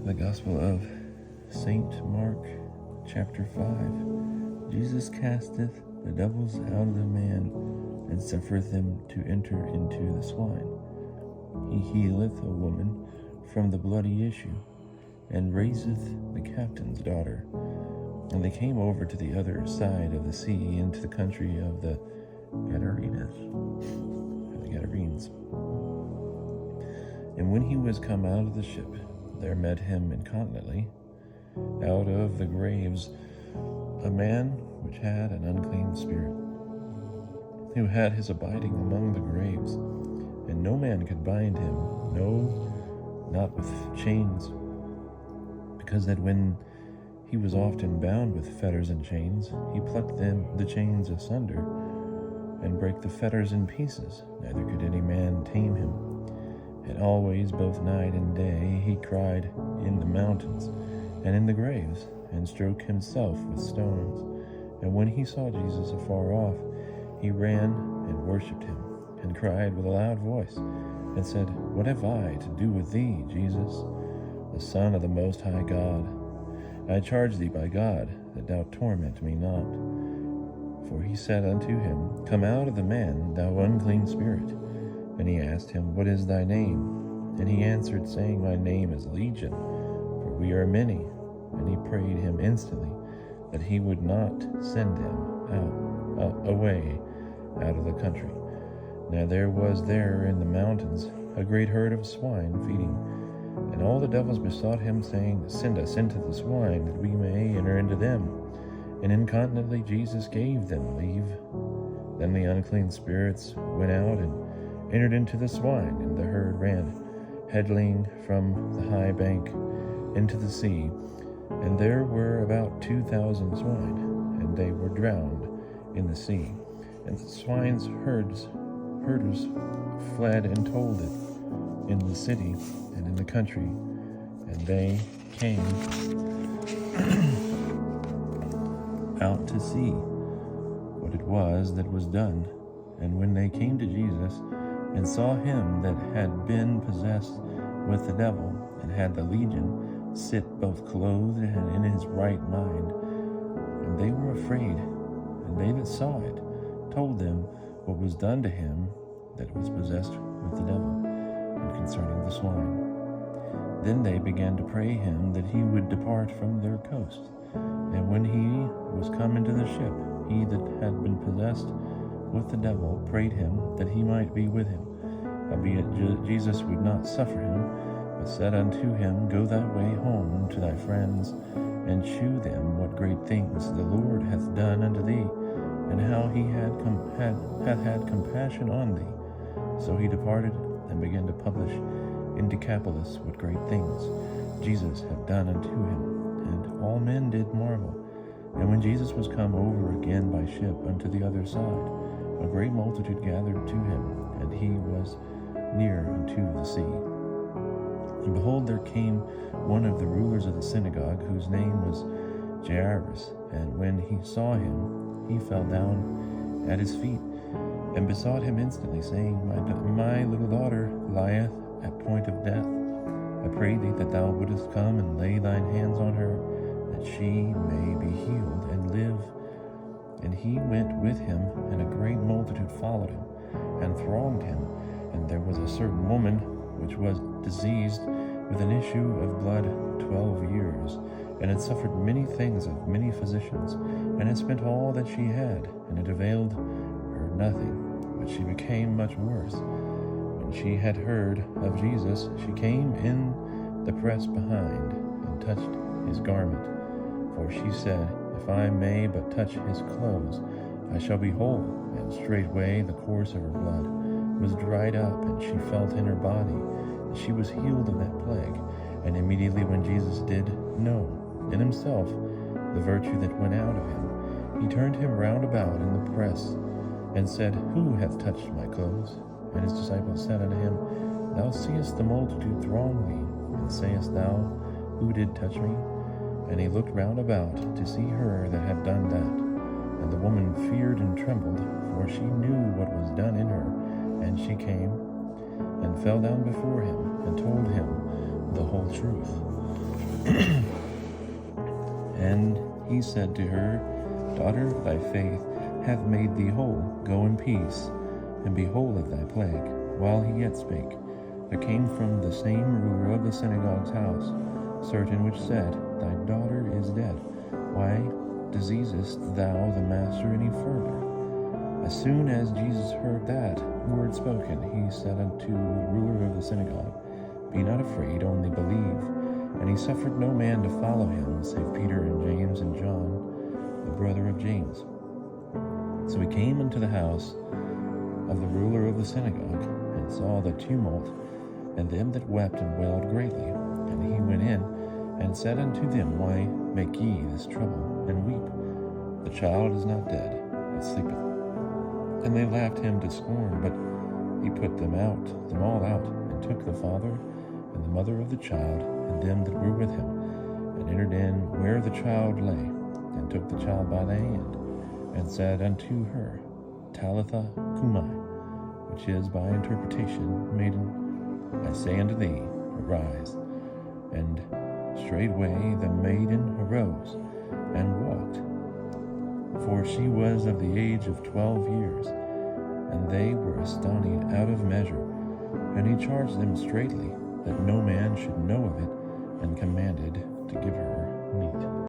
The Gospel of St. Mark, chapter 5. Jesus casteth the devils out of the man, and suffereth them to enter into the swine. He healeth a woman from the bloody issue, and raiseth the captain's daughter. And they came over to the other side of the sea, into the country of the Gadarenes. And when he was come out of the ship, there met him incontinently out of the graves a man which had an unclean spirit, who had his abiding among the graves, and no man could bind him, no, not with chains, because that when he was often bound with fetters and chains, he plucked the chains asunder, and brake the fetters in pieces, neither could any man tame him. And always, both night and day, he cried in the mountains and in the graves, and stroke himself with stones. And when he saw Jesus afar off, he ran and worshipped him, and cried with a loud voice, and said, What have I to do with thee, Jesus, the Son of the Most High God? I charge thee by God, that thou torment me not. For he said unto him, Come out of the man, thou unclean spirit. And he asked him, What is thy name? And he answered, saying, My name is Legion, for we are many. And he prayed him instantly that he would not send him away out of the country. Now there was there in the mountains a great herd of swine feeding. And all the devils besought him, saying, Send us into the swine, that we may enter into them. And incontinently Jesus gave them leave. Then the unclean spirits went out and entered into the swine, and the herd ran headling from the high bank into the sea. And there were about 2,000 swine, and they were drowned in the sea. And the swine's herders fled and told it in the city and in the country. And they came out to see what it was that was done. And when they came to Jesus, and saw him that had been possessed with the devil, and had the legion, sit both clothed and in his right mind, and they were afraid. And they that saw it told them what was done to him that was possessed with the devil, and concerning the swine. Then they began to pray him that he would depart from their coast. And when he was come into the ship, he that had been possessed with the devil prayed him that he might be with him. Howbeit Jesus would not suffer him, but said unto him, Go thy way home to thy friends, and shew them what great things the Lord hath done unto thee, and how he hath had compassion on thee. So he departed, and began to publish in Decapolis what great things Jesus had done unto him. And all men did marvel. And when Jesus was come over again by ship unto the other side, a great multitude gathered to him, and he was near unto the sea. And behold, there came one of the rulers of the synagogue, whose name was Jairus. And when he saw him, he fell down at his feet, and besought him instantly, saying, My little daughter lieth at point of death. I pray thee that thou wouldest come and lay thine hands on her, that she may be healed and live. And he went with him, and a great multitude followed him, and thronged him. And there was a certain woman which was diseased with an issue of blood 12 years, and had suffered many things of many physicians, and had spent all that she had, and it availed her nothing, but she became much worse. When she had heard of Jesus, she came in the press behind, and touched his garment. For she said, If I may but touch his clothes, I shall be whole. And straightway the course of her blood was dried up, and she felt in her body that she was healed of that plague. And immediately when Jesus did know in himself the virtue that went out of him, he turned him round about in the press, and said, Who hath touched my clothes? And his disciples said unto him, Thou seest the multitude throng thee, and sayest thou, Who did touch me? And he looked round about to see her that had done that. And the woman feared and trembled, for she knew what was done in her. And she came, and fell down before him, and told him the whole truth. And he said to her, Daughter, thy faith hath made thee whole. Go in peace, and be whole of thy plague. While he yet spake, there came from the same ruler of the synagogue's house certain which said, Thy daughter is dead. Why diseasest thou the master any further? As soon as Jesus heard that word spoken, he said unto the ruler of the synagogue, Be not afraid, only believe. And he suffered no man to follow him, save Peter and James and John, the brother of James. So he came into the house of the ruler of the synagogue, and saw the tumult, and them that wept and wailed greatly. And he went in, and said unto them, Why make ye this trouble, and weep? The child is not dead, but sleepeth. And they laughed him to scorn, but he put them all out, and took the father and the mother of the child, and them that were with him, and entered in where the child lay, and took the child by the hand, and said unto her, Talitha cumi, which is by interpretation, Maiden, I say unto thee, arise. And straightway the maiden arose, and walked. For she was of the age of 12 years, and they were astonished out of measure. And he charged them straitly that no man should know of it, and commanded to give her meat.